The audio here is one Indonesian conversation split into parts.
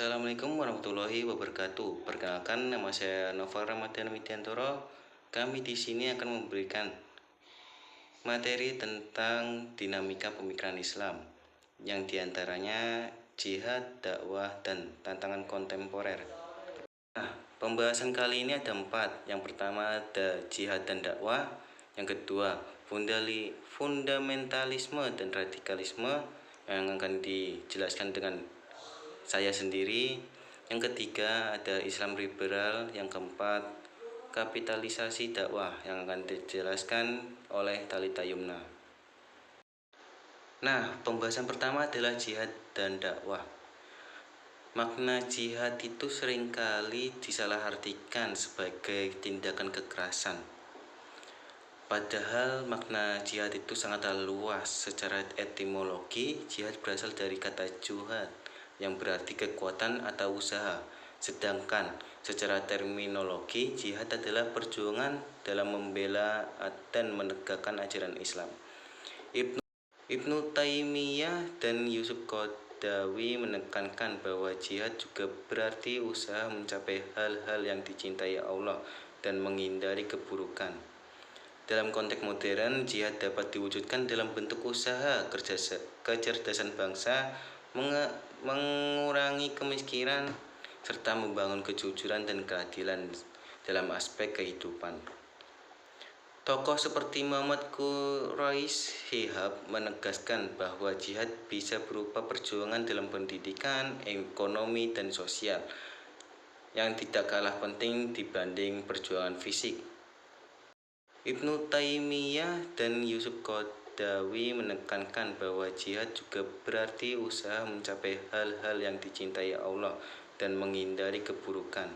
Assalamualaikum warahmatullahi wabarakatuh. Perkenalkan, nama saya Noval Ramadhan Widiantoro. Kami di sini akan memberikan materi tentang dinamika pemikiran Islam, yang diantaranya jihad, dakwah, dan tantangan kontemporer. Nah, pembahasan kali ini ada 4. Yang pertama ada jihad dan dakwah. Yang kedua, fundamentalisme dan radikalisme, yang akan dijelaskan dengan saya sendiri. Yang ketiga ada Islam liberal. Yang keempat, kapitalisasi dakwah, yang akan dijelaskan oleh Talita Yumna. Nah, pembahasan pertama adalah jihad dan dakwah. Makna jihad itu seringkali disalahartikan sebagai tindakan kekerasan. Padahal makna jihad itu sangatlah luas. Secara etimologi, jihad berasal dari kata juhad, yang berarti kekuatan atau usaha. Sedangkan secara terminologi, jihad adalah perjuangan dalam membela dan menegakkan ajaran Islam. Ibnu Taimiyah dan Yusuf Qaradawi menekankan bahwa jihad juga berarti usaha mencapai hal-hal yang dicintai Allah dan menghindari keburukan. Dalam konteks modern, jihad dapat diwujudkan dalam bentuk usaha kecerdasan bangsa, mengurangi kemiskinan, serta membangun kejujuran dan keadilan dalam aspek kehidupan. Tokoh seperti Muhammad Quraish Shihab menegaskan bahwa jihad bisa berupa perjuangan dalam pendidikan, ekonomi, dan sosial, yang tidak kalah penting dibanding perjuangan fisik. Ibnu Taimiyah dan Yusuf Qaradawi menekankan bahwa jihad juga berarti usaha mencapai hal-hal yang dicintai Allah dan menghindari keburukan.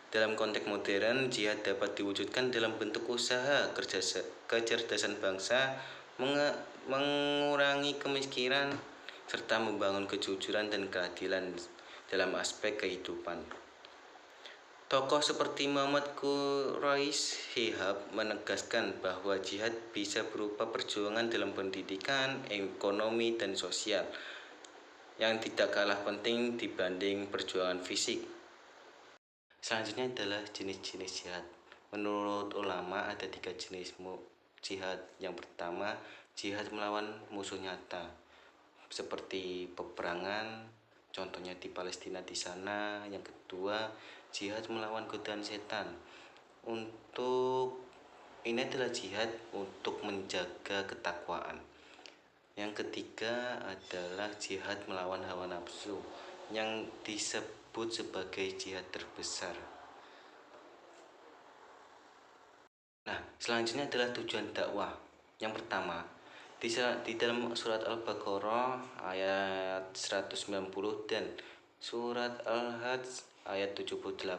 Dalam konteks modern, jihad dapat diwujudkan dalam bentuk usaha kecerdasan bangsa, mengurangi kemiskinan, serta membangun kejujuran dan keadilan dalam aspek kehidupan. Tokoh seperti Muhammad Quraish Shihab menegaskan bahwa jihad bisa berupa perjuangan dalam pendidikan, ekonomi, dan sosial, yang tidak kalah penting dibanding perjuangan fisik. Selanjutnya adalah jenis-jenis jihad. Menurut ulama ada 3 jenis jihad. Yang pertama, jihad melawan musuh nyata, seperti peperangan, contohnya di Palestina di sana. Yang kedua, jihad melawan godaan setan. Ini adalah jihad untuk menjaga ketakwaan. Yang ketiga adalah jihad melawan hawa nafsu, yang disebut sebagai jihad terbesar. Nah, selanjutnya adalah tujuan dakwah. Yang pertama, di dalam surat Al-Baqarah ayat 190 dan surat Al-Hajj ayat 78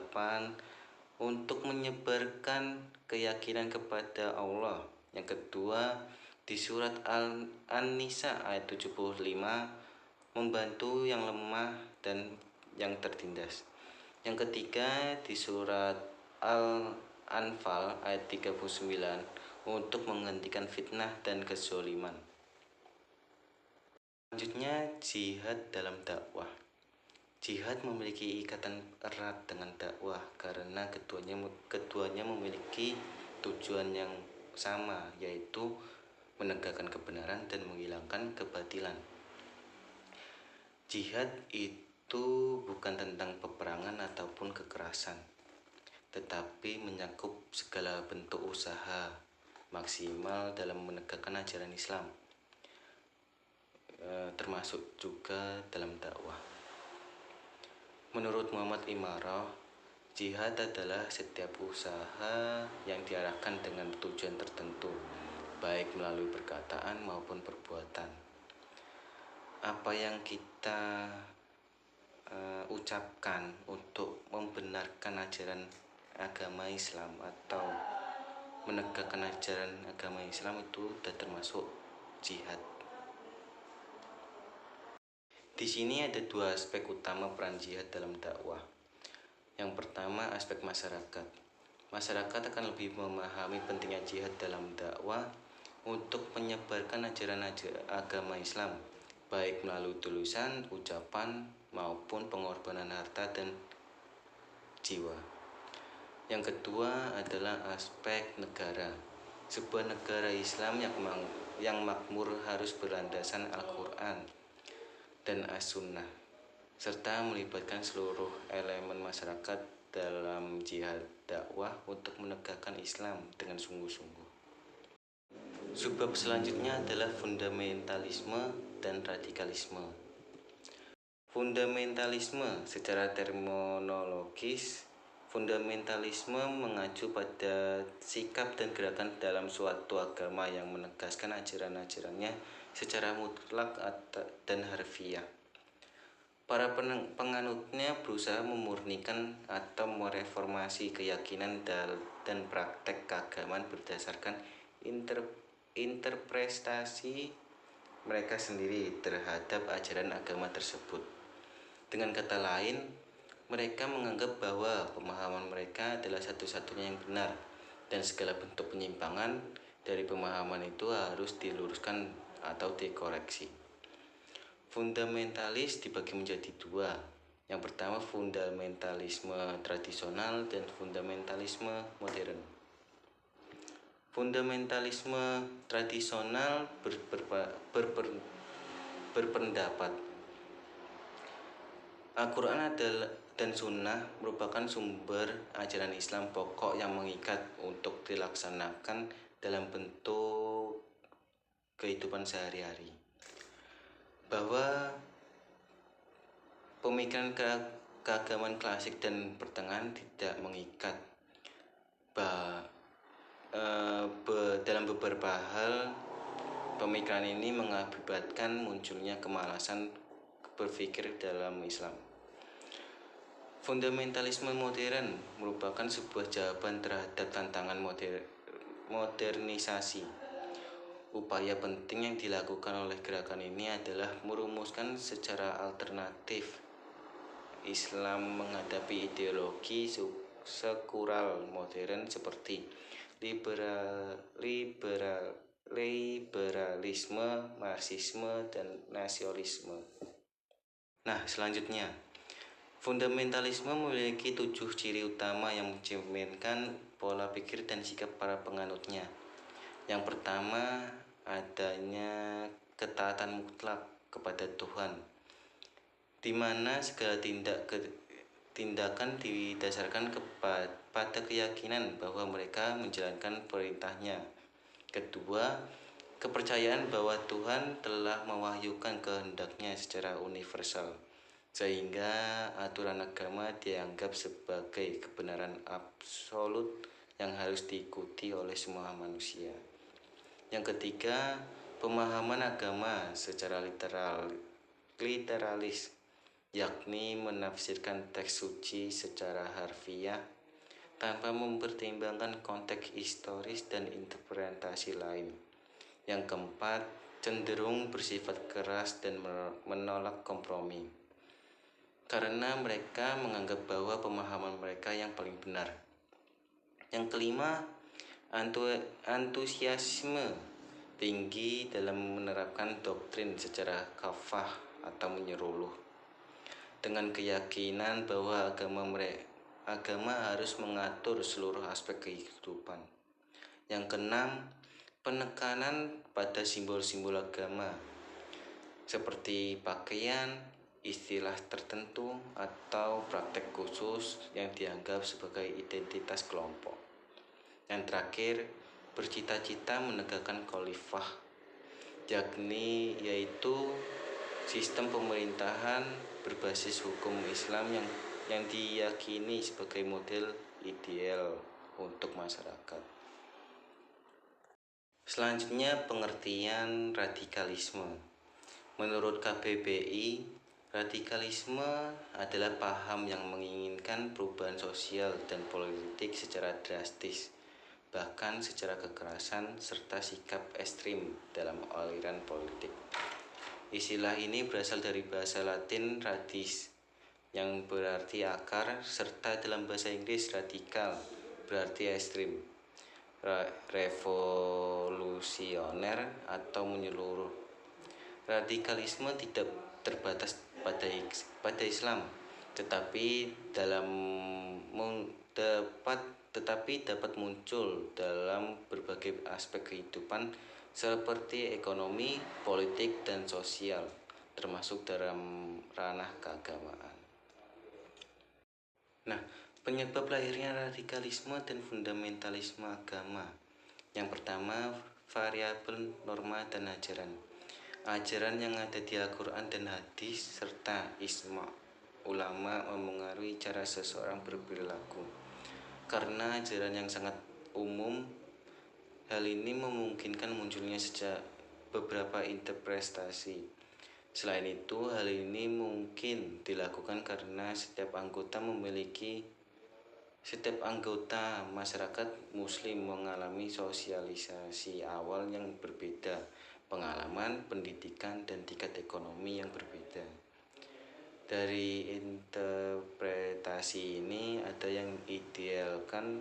untuk menyebarkan keyakinan kepada Allah. Yang kedua, di surat An-Nisa ayat 75 membantu yang lemah dan yang tertindas. Yang ketiga, di surat Al-Anfal ayat 39 untuk menghentikan fitnah dan kezaliman. Selanjutnya, jihad dalam dakwah. Jihad memiliki ikatan erat dengan dakwah karena keduanya memiliki tujuan yang sama, yaitu menegakkan kebenaran dan menghilangkan kebatilan. Jihad itu bukan tentang peperangan ataupun kekerasan, tetapi mencakup segala bentuk usaha maksimal dalam menegakkan ajaran Islam, termasuk juga dalam dakwah. Menurut Muhammad Imarah, jihad adalah setiap usaha yang diarahkan dengan tujuan tertentu, baik melalui perkataan maupun perbuatan. Apa yang kita ucapkan untuk membenarkan ajaran agama Islam atau menegakkan ajaran agama Islam itu sudah termasuk jihad. Di sini ada 2 aspek utama peran jihad dalam dakwah. Yang pertama, aspek masyarakat. Masyarakat akan lebih memahami pentingnya jihad dalam dakwah untuk menyebarkan ajaran agama Islam, baik melalui tulisan, ucapan, maupun pengorbanan harta dan jiwa. Yang kedua adalah aspek negara. Sebuah negara Islam yang makmur harus berlandasan Al-Quran dan As-Sunnah, serta melibatkan seluruh elemen masyarakat dalam jihad dakwah untuk menegakkan Islam dengan sungguh-sungguh. Sebab selanjutnya adalah fundamentalisme dan radikalisme. Fundamentalisme secara terminologis, fundamentalisme mengacu pada sikap dan gerakan dalam suatu agama yang menegaskan ajaran-ajarannya secara mutlak dan harfiah. Para penganutnya berusaha memurnikan atau mereformasi keyakinan dan praktek keagamaan berdasarkan interpretasi mereka sendiri terhadap ajaran agama tersebut. Dengan kata lain, mereka menganggap bahwa pemahaman mereka adalah satu-satunya yang benar, dan segala bentuk penyimpangan dari pemahaman itu harus diluruskan atau dikoreksi. Fundamentalis dibagi menjadi dua. Yang pertama fundamentalisme tradisional dan fundamentalisme modern. Fundamentalisme tradisional berpendapat Al-Quran dan Sunnah merupakan sumber ajaran Islam pokok yang mengikat untuk dilaksanakan dalam bentuk kehidupan sehari-hari. Bahwa pemikiran keagamaan klasik dan pertengahan tidak mengikat. Dalam beberapa hal, pemikiran ini mengakibatkan munculnya kemalasan berpikir dalam Islam. Fundamentalisme modern merupakan sebuah jawaban terhadap tantangan modernisasi. Upaya penting yang dilakukan oleh gerakan ini adalah merumuskan secara alternatif Islam menghadapi ideologi sekular modern seperti liberalisme, marxisme, dan nasionalisme. Nah, selanjutnya, fundamentalisme memiliki 7 ciri utama yang mencerminkan pola pikir dan sikap para penganutnya. Yang pertama, adanya ketaatan mutlak kepada Tuhan, di mana segala tindakan didasarkan pada keyakinan bahwa mereka menjalankan perintahnya. Kedua, kepercayaan bahwa Tuhan telah mewahyukan kehendaknya secara universal, sehingga aturan agama dianggap sebagai kebenaran absolut yang harus diikuti oleh semua manusia. Yang ketiga, pemahaman agama secara literalis, yakni menafsirkan teks suci secara harfiah tanpa mempertimbangkan konteks historis dan interpretasi lain. Yang keempat, cenderung bersifat keras dan menolak kompromi, karena mereka menganggap bahwa pemahaman mereka yang paling benar. Yang kelima, antusiasme tinggi dalam menerapkan doktrin secara kafah atau menyeluruh, dengan keyakinan bahwa agama harus mengatur seluruh aspek kehidupan. Yang keenam, penekanan pada simbol-simbol agama seperti pakaian, istilah tertentu, atau praktek khusus yang dianggap sebagai identitas kelompok. Yang terakhir, bercita-cita menegakkan khalifah, yaitu sistem pemerintahan berbasis hukum Islam yang diyakini sebagai model ideal untuk masyarakat. Selanjutnya, pengertian radikalisme. Menurut KBBI, radikalisme adalah paham yang menginginkan perubahan sosial dan politik secara drastis, bahkan secara kekerasan, serta sikap ekstrim dalam aliran politik. Istilah ini berasal dari bahasa Latin radix, yang berarti akar, serta dalam bahasa Inggris radikal berarti ekstrim, revolusioner, atau menyeluruh. Radikalisme tidak terbatas pada Islam, tetapi dapat muncul dalam berbagai aspek kehidupan seperti ekonomi, politik, dan sosial, termasuk dalam ranah keagamaan. Nah, penyebab lahirnya radikalisme dan fundamentalisme agama. Yang pertama, variabel norma dan ajaran. Ajaran yang ada di Al-Quran dan hadis serta ijma ulama memengaruhi cara seseorang berperilaku. Karena ajaran yang sangat umum, hal ini memungkinkan munculnya beberapa interpretasi. Selain itu, hal ini mungkin dilakukan karena setiap anggota masyarakat muslim mengalami sosialisasi awal yang berbeda, pengalaman, pendidikan, dan tingkat ekonomi yang berbeda. Dari interpretasi ini ada yang idealkan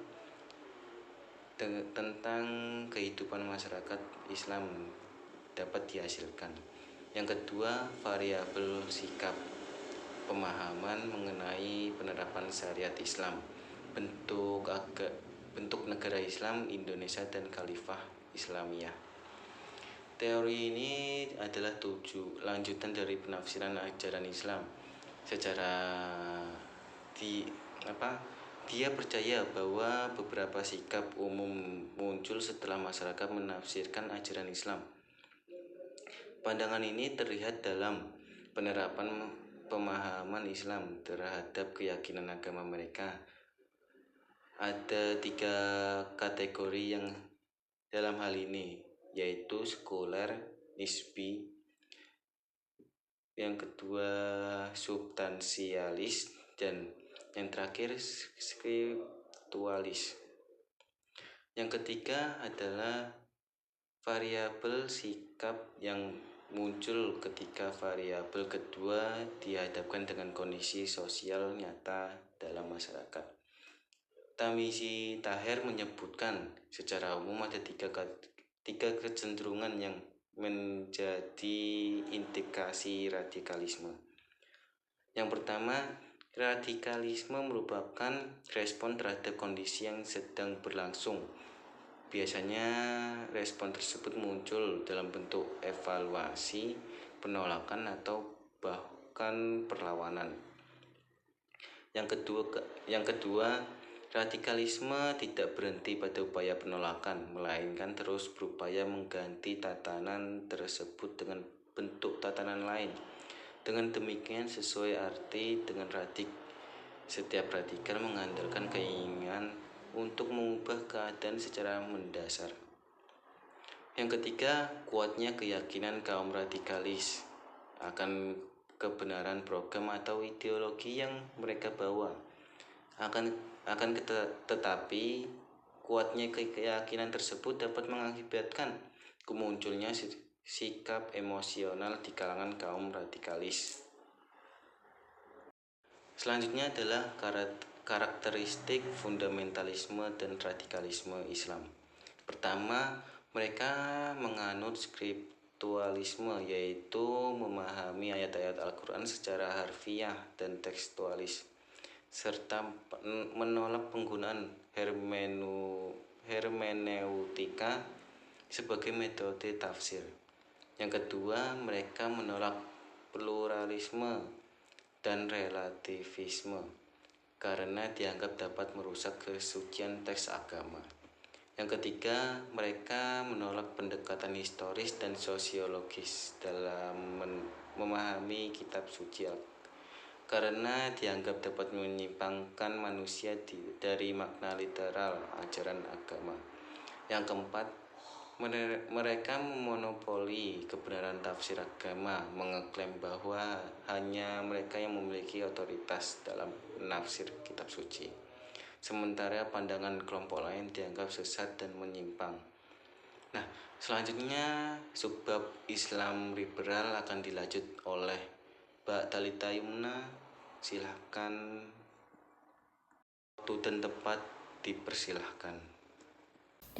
tentang kehidupan masyarakat Islam dapat dihasilkan. Yang kedua, variabel sikap, pemahaman mengenai penerapan syariat Islam, bentuk negara Islam Indonesia dan Khalifah Islamiyah. Teori ini adalah lanjutan dari penafsiran ajaran Islam. Dia percaya bahwa beberapa sikap umum muncul setelah masyarakat menafsirkan ajaran Islam. Pandangan ini terlihat dalam penerapan pemahaman Islam terhadap keyakinan agama mereka. Ada 3 kategori yang dalam hal ini, yaitu sekuler, nisbi, yang kedua substansialis, dan yang terakhir skriptualis. Yang ketiga adalah variabel sikap yang muncul ketika variabel kedua dihadapkan dengan kondisi sosial nyata dalam masyarakat. Tamisi Taher menyebutkan secara umum ada tiga kecenderungan yang menjadi indikasi radikalisme. Yang pertama, radikalisme merupakan respon terhadap kondisi yang sedang berlangsung. Biasanya respon tersebut muncul dalam bentuk evaluasi, penolakan, atau bahkan perlawanan. Yang kedua, radikalisme tidak berhenti pada upaya penolakan, melainkan terus berupaya mengganti tatanan tersebut dengan bentuk tatanan lain. Dengan demikian sesuai arti dengan setiap radikal mengandalkan keinginan untuk mengubah keadaan secara mendasar. Yang ketiga, kuatnya keyakinan kaum radikalis akan kebenaran program atau ideologi yang mereka bawa. Tetapi kuatnya keyakinan tersebut dapat mengakibatkan kemunculnya sikap emosional di kalangan kaum radikalis. Selanjutnya adalah karakteristik fundamentalisme dan radikalisme Islam. Pertama, mereka menganut skriptualisme, yaitu memahami ayat-ayat Al-Quran secara harfiah dan tekstualis, serta menolak penggunaan hermeneutika sebagai metode tafsir. Yang kedua, mereka menolak pluralisme dan relativisme karena dianggap dapat merusak kesucian teks agama. Yang ketiga, mereka menolak pendekatan historis dan sosiologis dalam memahami kitab suci karena dianggap dapat menyimpangkan manusia dari makna literal ajaran agama. Yang keempat, mereka memonopoli kebenaran tafsir agama, mengeklaim bahwa hanya mereka yang memiliki otoritas dalam menafsir kitab suci, sementara pandangan kelompok lain dianggap sesat dan menyimpang. Nah, selanjutnya subbab Islam liberal akan dilanjut oleh Mbak Talita Yumna. Silahkan, waktu dan tempat dipersilahkan.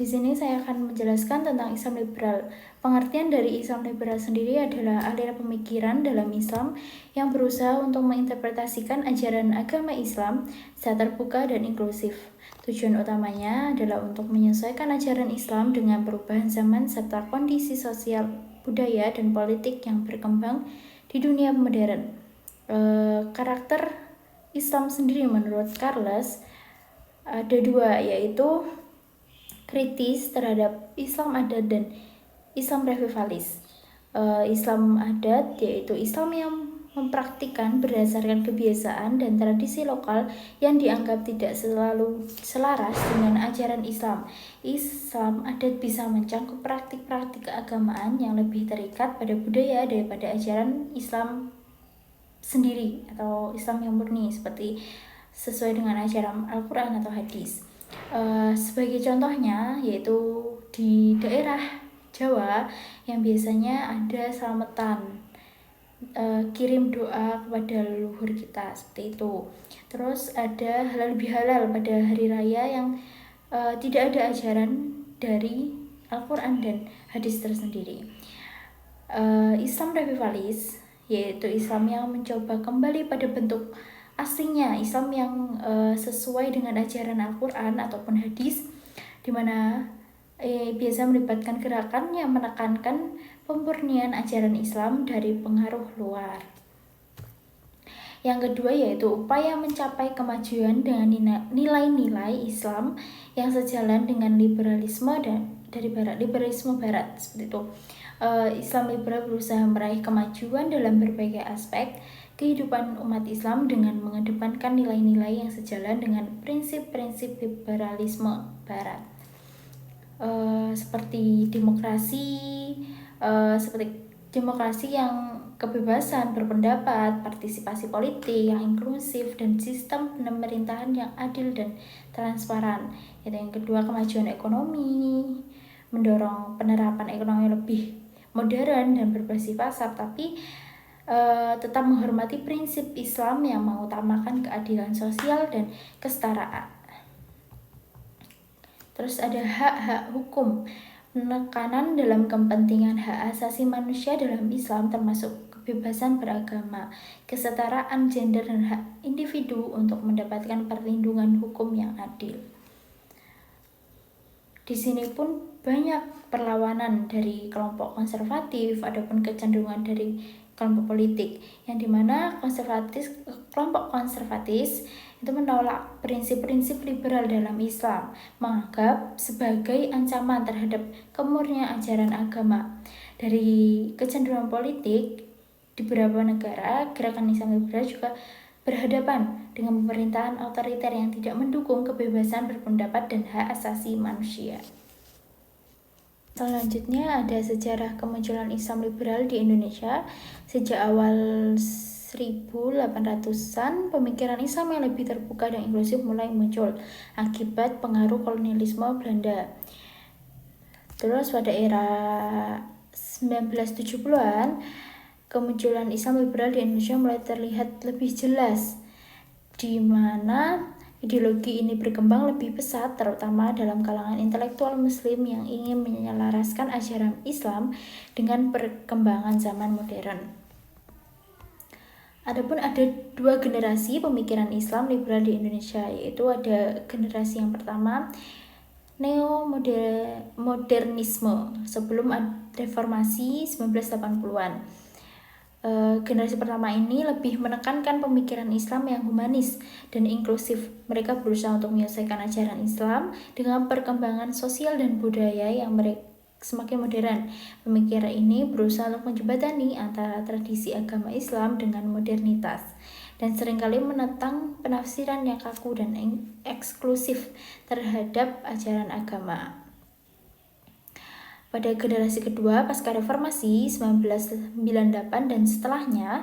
Di sini saya akan menjelaskan tentang Islam liberal. Pengertian dari Islam liberal sendiri adalah aliran pemikiran dalam Islam yang berusaha untuk menginterpretasikan ajaran agama Islam secara terbuka dan inklusif. Tujuan utamanya adalah untuk menyesuaikan ajaran Islam dengan perubahan zaman serta kondisi sosial, budaya, dan politik yang berkembang di dunia modern. Karakter Islam sendiri menurut Charles ada dua, yaitu kritis terhadap Islam adat dan Islam revivalis. Islam adat yaitu Islam yang mempraktikkan berdasarkan kebiasaan dan tradisi lokal yang dianggap tidak selalu selaras dengan ajaran Islam. Islam adat bisa mencangkup praktik-praktik keagamaan yang lebih terikat pada budaya daripada ajaran Islam sendiri atau Islam yang murni seperti sesuai dengan ajaran Al-Quran atau hadis. Sebagai contohnya yaitu di daerah Jawa yang biasanya ada selamatan, kirim doa kepada leluhur kita seperti itu. Terus ada halal bihalal pada hari raya yang tidak ada ajaran dari Al-Quran dan hadis tersendiri. Islam revivalis yaitu Islam yang mencoba kembali pada bentuk aslinya, Islam yang sesuai dengan ajaran Al-Quran ataupun hadis, di mana biasa melibatkan gerakan yang menekankan pemurnian ajaran Islam dari pengaruh luar. Yang kedua yaitu upaya mencapai kemajuan dengan nilai-nilai Islam yang sejalan dengan liberalisme barat seperti itu. Islam liberal berusaha meraih kemajuan dalam berbagai aspek kehidupan umat Islam dengan mengedepankan nilai-nilai yang sejalan dengan prinsip-prinsip liberalisme barat, seperti demokrasi yang kebebasan berpendapat, partisipasi politik yang inklusif, dan sistem pemerintahan yang adil dan transparan. Yang kedua, kemajuan ekonomi, mendorong penerapan ekonomi lebih modern dan berbasis pasar, tapi tetap menghormati prinsip Islam yang mengutamakan keadilan sosial dan kesetaraan. Terus ada hak-hak hukum, penekanan dalam kepentingan hak asasi manusia dalam Islam termasuk kebebasan beragama, kesetaraan gender dan hak individu untuk mendapatkan perlindungan hukum yang adil. Di sini pun banyak perlawanan dari kelompok konservatif, adapun kecenderungan dari kelompok politik, yang dimana kelompok konservatis itu menolak prinsip-prinsip liberal dalam Islam, menganggap sebagai ancaman terhadap kemurnian ajaran agama. Dari kecenderungan politik di beberapa negara, gerakan Islam liberal juga berhadapan dengan pemerintahan otoriter yang tidak mendukung kebebasan berpendapat dan hak asasi manusia. Selanjutnya ada sejarah kemunculan Islam liberal di Indonesia. Sejak awal 1800-an, pemikiran Islam yang lebih terbuka dan inklusif mulai muncul akibat pengaruh kolonialisme Belanda. Terus pada era 1970-an, kemunculan Islam liberal di Indonesia mulai terlihat lebih jelas, di mana ideologi ini berkembang lebih pesat, terutama dalam kalangan intelektual Muslim yang ingin menyelaraskan ajaran Islam dengan perkembangan zaman modern. Adapun ada dua generasi pemikiran Islam liberal di Indonesia, yaitu ada generasi yang pertama, neo-modernisme sebelum reformasi 1980-an. Generasi pertama ini lebih menekankan pemikiran Islam yang humanis dan inklusif. Mereka berusaha untuk menyelesaikan ajaran Islam dengan perkembangan sosial dan budaya yang semakin modern. Pemikiran ini berusaha untuk menjembatani antara tradisi agama Islam dengan modernitas, dan seringkali menentang penafsiran yang kaku dan eksklusif terhadap ajaran agama. Pada generasi kedua pasca reformasi 1998 dan setelahnya,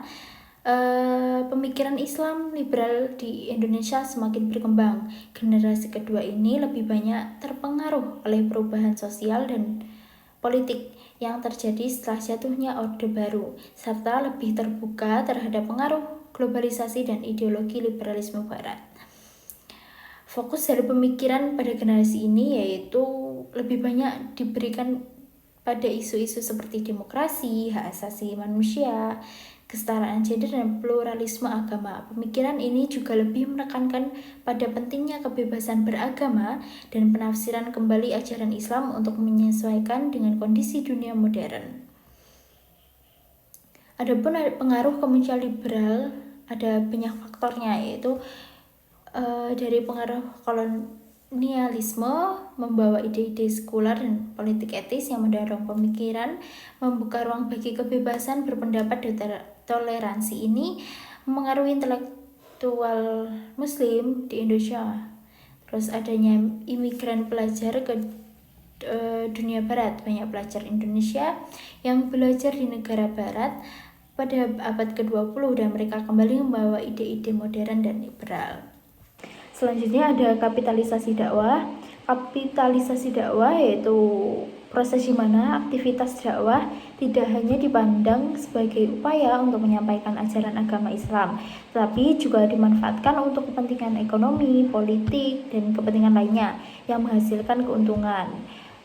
pemikiran Islam liberal di Indonesia semakin berkembang. Generasi kedua ini lebih banyak terpengaruh oleh perubahan sosial dan politik yang terjadi setelah jatuhnya Orde Baru, serta lebih terbuka terhadap pengaruh globalisasi dan ideologi liberalisme barat. Fokus dari pemikiran pada generasi ini yaitu lebih banyak diberikan pada isu-isu seperti demokrasi, hak asasi manusia, kesetaraan gender, dan pluralisme agama. Pemikiran ini juga lebih menekankan pada pentingnya kebebasan beragama dan penafsiran kembali ajaran Islam untuk menyesuaikan dengan kondisi dunia modern. Adapun pengaruh kemunculan liberal ada banyak faktornya, yaitu dari pengaruh kolonialisme membawa ide-ide sekuler dan politik etis yang mendorong pemikiran, membuka ruang bagi kebebasan berpendapat dan toleransi ini mempengaruhi intelektual muslim di Indonesia. Terus adanya imigran pelajar ke dunia barat, banyak pelajar Indonesia yang belajar di negara barat pada abad ke-20 dan mereka kembali membawa ide-ide modern dan liberal. Selanjutnya ada kapitalisasi dakwah. Kapitalisasi dakwah yaitu proses di mana aktivitas dakwah tidak hanya dipandang sebagai upaya untuk menyampaikan ajaran agama Islam, tetapi juga dimanfaatkan untuk kepentingan ekonomi, politik, dan kepentingan lainnya yang menghasilkan keuntungan.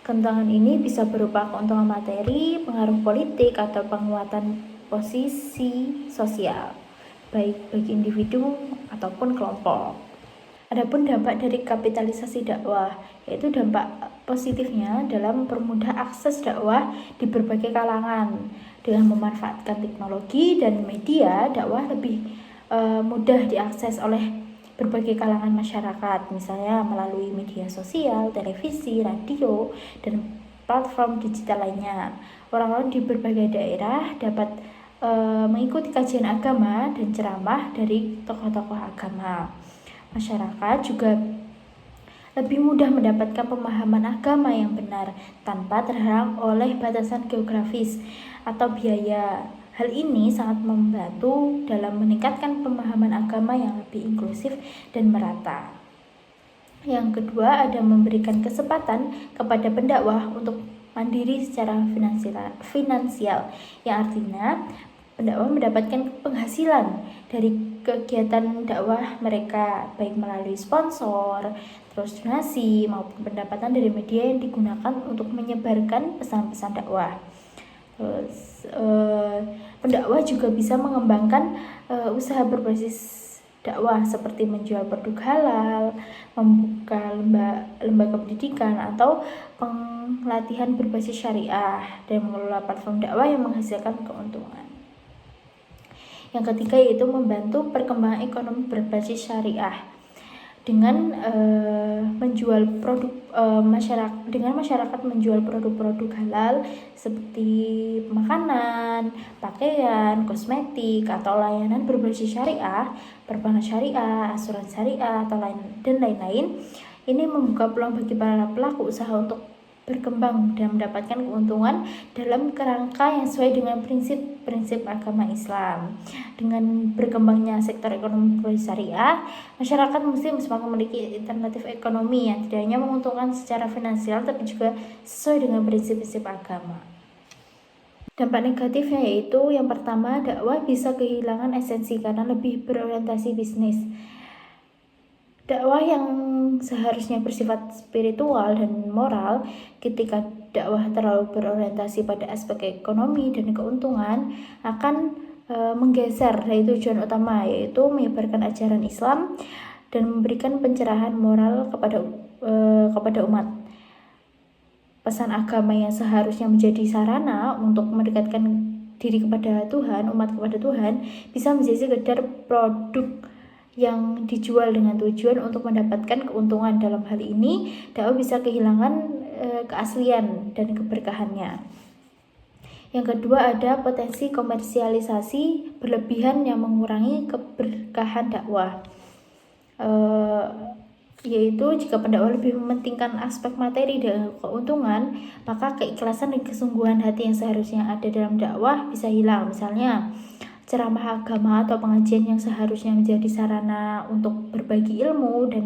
Keuntungan ini bisa berupa keuntungan materi, pengaruh politik, atau penguatan posisi sosial, baik bagi individu ataupun kelompok. Adapun dampak dari kapitalisasi dakwah, yaitu dampak positifnya dalam mempermudah akses dakwah di berbagai kalangan. Dengan memanfaatkan teknologi dan media, dakwah lebih mudah diakses oleh berbagai kalangan masyarakat, misalnya melalui media sosial, televisi, radio, dan platform digital lainnya. Orang-orang di berbagai daerah dapat mengikuti kajian agama dan ceramah dari tokoh-tokoh agama. Masyarakat juga lebih mudah mendapatkan pemahaman agama yang benar tanpa terhalang oleh batasan geografis atau biaya. Hal ini sangat membantu dalam meningkatkan pemahaman agama yang lebih inklusif dan merata. Yang kedua, ada memberikan kesempatan kepada pendakwah untuk mandiri secara finansial, yang artinya pendakwah mendapatkan penghasilan dari kegiatan dakwah mereka, baik melalui sponsor, terus donasi, maupun pendapatan dari media yang digunakan untuk menyebarkan pesan-pesan dakwah. Terus pendakwah juga bisa mengembangkan usaha berbasis dakwah seperti menjual produk halal, membuka lembaga pendidikan, atau pelatihan berbasis syariah, dan mengelola platform dakwah yang menghasilkan keuntungan. Yang ketiga yaitu membantu perkembangan ekonomi berbasis syariah dengan menjual produk masyarakat menjual produk-produk halal seperti makanan, pakaian, kosmetik, atau layanan berbasis syariah, perbankan syariah, asuransi syariah, atau lain-lain. Ini membuka peluang bagi para pelaku usaha untuk berkembang dan mendapatkan keuntungan dalam kerangka yang sesuai dengan prinsip-prinsip agama Islam. Dengan berkembangnya sektor ekonomi berbasis syariah, masyarakat muslim semakin memiliki alternatif ekonomi yang tidak hanya menguntungkan secara finansial tapi juga sesuai dengan prinsip-prinsip agama. Dampak negatifnya yaitu yang pertama, dakwah bisa kehilangan esensi karena lebih berorientasi bisnis. Dakwah yang seharusnya bersifat spiritual dan moral, ketika dakwah terlalu berorientasi pada aspek ekonomi dan keuntungan, akan menggeser dari tujuan utama, yaitu menyebarkan ajaran Islam dan memberikan pencerahan moral kepada umat. Pesan agama yang seharusnya menjadi sarana untuk mendekatkan diri kepada Tuhan, umat kepada Tuhan, bisa menjadi sekedar produk yang dijual dengan tujuan untuk mendapatkan keuntungan. Dalam hal ini, dakwah bisa kehilangan keaslian dan keberkahannya. Yang kedua, ada potensi komersialisasi berlebihan yang mengurangi keberkahan dakwah, yaitu jika pendakwah lebih mementingkan aspek materi dan keuntungan, maka keikhlasan dan kesungguhan hati yang seharusnya ada dalam dakwah bisa hilang. Misalnya, ceramah agama atau pengajian yang seharusnya menjadi sarana untuk berbagi ilmu dan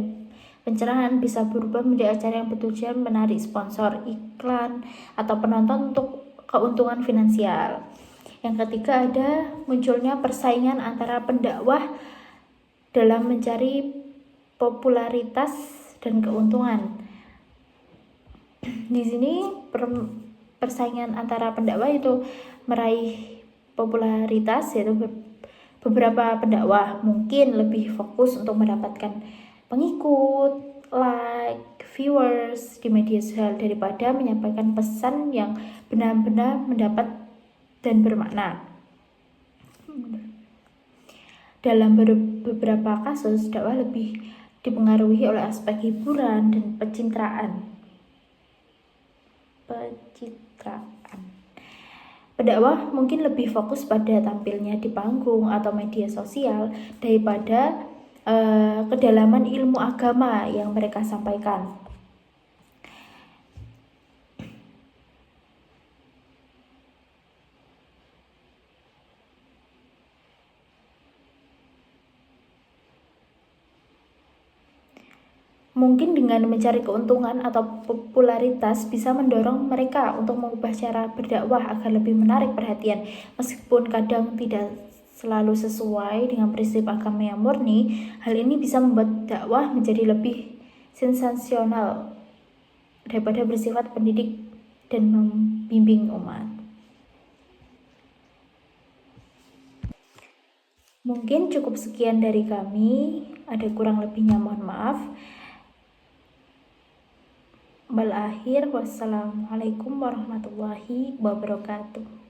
pencerahan bisa berubah menjadi acara yang bertujuan menarik sponsor, iklan, atau penonton untuk keuntungan finansial. Yang ketiga, ada munculnya persaingan antara pendakwah dalam mencari popularitas dan keuntungan. Di sini persaingan antara pendakwah itu meraih popularitas, yaitu beberapa pendakwah mungkin lebih fokus untuk mendapatkan pengikut, like, viewers di media sosial daripada menyampaikan pesan yang benar-benar mendapat dan bermakna. Dalam beberapa kasus, dakwah lebih dipengaruhi oleh aspek hiburan dan pencitraan. Pendakwah mungkin lebih fokus pada tampilnya di panggung atau media sosial daripada kedalaman ilmu agama yang mereka sampaikan. Mungkin dengan mencari keuntungan atau popularitas bisa mendorong mereka untuk mengubah cara berdakwah agar lebih menarik perhatian, meskipun kadang tidak selalu sesuai dengan prinsip agama yang murni. Hal ini bisa membuat dakwah menjadi lebih sensasional daripada bersifat pendidik dan membimbing umat. Mungkin cukup sekian dari kami, ada kurang lebihnya mohon maaf. Wassalamualaikum warahmatullahi wabarakatuh.